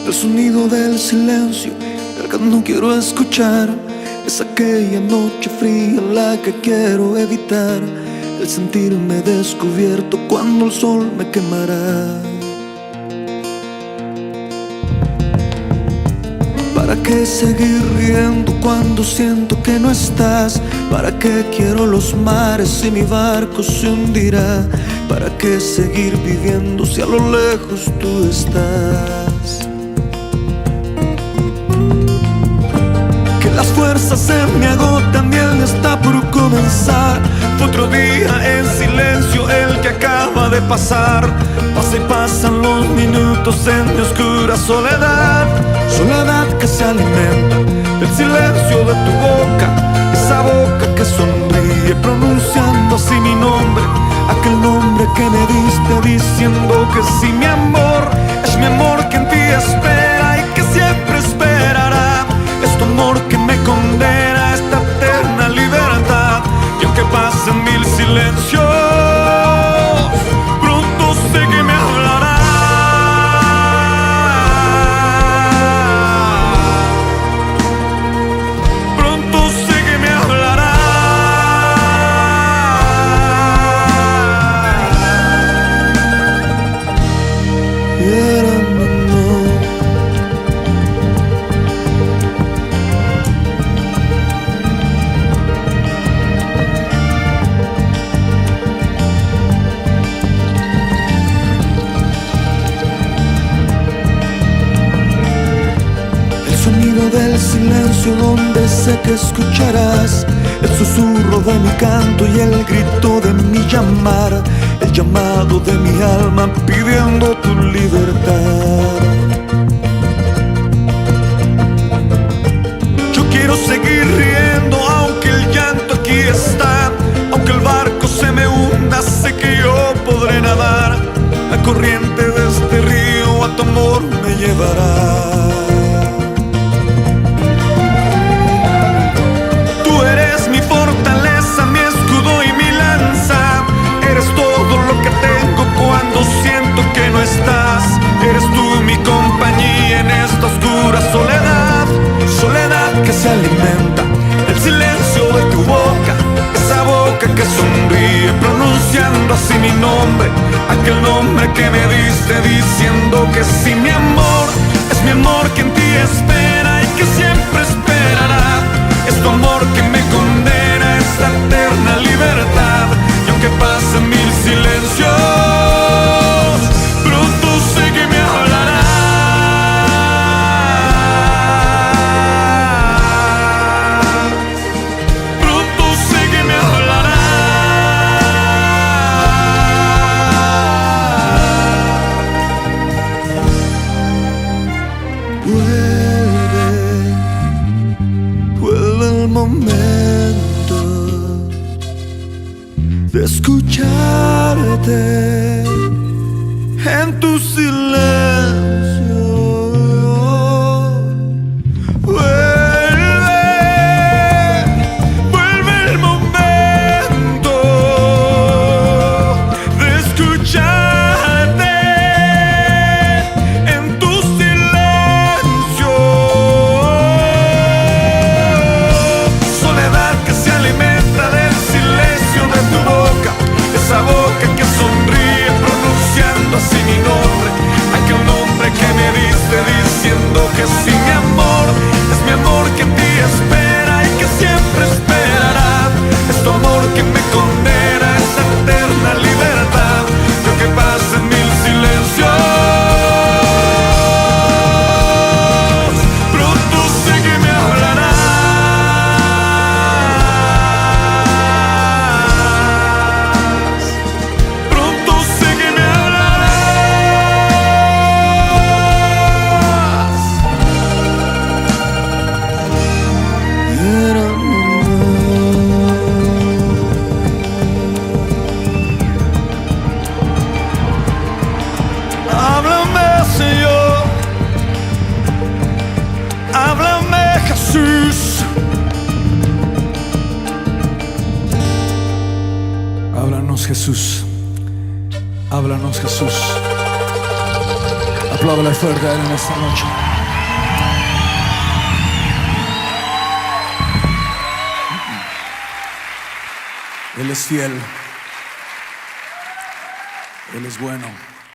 El sonido del silencio, el que no quiero escuchar. Es aquella noche fría la que quiero evitar. El sentirme descubierto cuando el sol me quemará. ¿Para qué seguir riendo cuando siento que no estás? ¿Para qué quiero los mares si mi barco se hundirá? ¿Para qué seguir viviendo si a lo lejos tú estás? Que las fuerzas se me agotan y el día está por comenzar. Fue otro día en silencio el que acaba de pasar. Pasa y pasan los minutos en mi oscura soledad. Soledad que se alimenta del silencio de tu boca. Esa boca que sonríe pronunciando así mi nombre. Aquel nombre que me diste diciendo que sí, mi amor. Es mi amor que en ti espera y que siempre esperará. Es tu amor que me condena a esta eterna libertad. Y aunque pasen mil silencios, pronto sé que me hablará. Pronto sé que me hablará. Del silencio donde sé que escucharás el susurro de mi canto y el grito de mi llamar, el llamado de mi alma pidiendo tu libertad. Yo quiero seguir riendo aunque el llanto aquí está, aunque el barco se me hunda, sé que yo podré nadar. La corriente de este río a tu amor me llevará. Eres tú mi compañía en esta oscura soledad. Soledad que se alimenta del silencio de tu boca. Esa boca que sonríe pronunciando así mi nombre. Aquel nombre que me diste diciendo que sí, mi amor. Es mi amor que en ti espera y que siempre esperará. Es tu amor que me condena a esta eterna libertad. Y aunque pasen mil silencios, de escucharte en tu silencio. Vuelve el momento de escucharte en tu silencio. Soledad que se alimenta del silencio de tu boca. Esa boca que sonríe pronunciando así mi nombre. Aquel nombre que me diste diciendo que sí, mi amor. Es mi amor que en ti espera y que siempre esperará. Es tu amor que me condena a esa eterna libertad. Y aunque pasen mil silencios, pronto sé que me hablará. Háblanos, Jesús. Háblanos, Jesús. Apláudale fuerte a Él en esta noche. Él es fiel. Él es bueno.